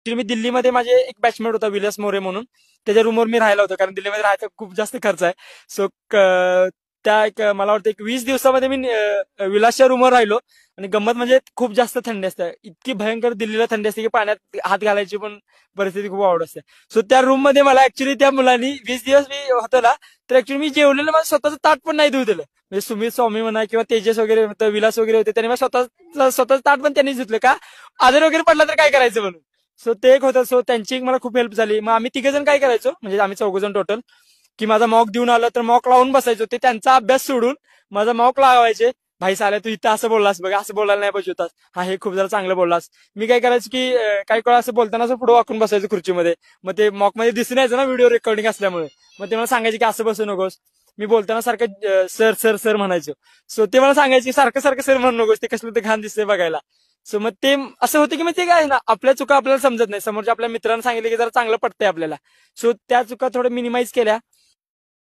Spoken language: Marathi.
ऍक्च्युली मी दिल्लीमध्ये माझे एक बॅचमेट होता विलास मोरे म्हणून, त्याच्या रूमवर मी राहिला होतो कारण दिल्लीमध्ये राहायचा खूप जास्त खर्च आहे. सो त्या एक मला वाटतं एक 20 दिवसामध्ये मी विलासच्या रूमवर राहिलो. आणि गंमत म्हणजे खूप जास्त थंडी असते, इतकी भयंकर दिल्लीला थंडी असते की पाण्यात हात घालायची पण परिस्थिती खूप आवड असते. सो त्या रूम मध्ये मला ऍक्च्युली त्या मुलांनी 20 दिवस मी होतो ना, तर ऍक्च्युली मी जेवलेलं माझं स्वतःचं ताट पण नाही धुऊ दिलं. म्हणजे सुमित स्वामी म्हणा किंवा तेजस वगैरे होतं, विलास वगैरे होते, त्यांनी मला स्वतःच ताट पण त्यांनीच धुतलं का आजारी वगैरे पडला तर काय करायचं म्हणून. सो ते एक होतं. सो त्यांची एक मला खूप हेल्प झाली. मग आम्ही 3 जण काय करायचो, म्हणजे आम्ही 4 जण टोटल, की माझा मॉक देऊन आलं तर मॉक लावून बसायचो. ते त्यांचा अभ्यास सोडून माझा मॉक लावायचे. भाई साल्या तू इथं असं बोललास बघा, असं बोलायला नाही पाहिजे होतास, हा हे खूप जरा चांगलं बोललास. मी काय करायचं की काही वेळा असं बोलताना असं पुढे वाकून बसायचं खुर्चीमध्ये. मग ते मॉक मध्ये दिसून यायचं ना व्हिडिओ रेकॉर्डिंग असल्यामुळे. मग ते मला सांगायचे की असं बसू नकोस. मी बोलताना सारखं सर सर सर म्हणायचो. सो ते मला सांगायचे सारखं सारखं सर म्हणू नकोस, ते कसलं ते घाण दिसतंय बघायला. सो मग ते असं होतं की मग ते काय आहे ना, आपल्या चुका आपल्याला समजत नाही, समोरच्या आपल्या मित्रांना सांगितलं की जरा चांगलं पडतंय आपल्याला. सो त्या चुका थोड्या मिनिमाइज केल्या.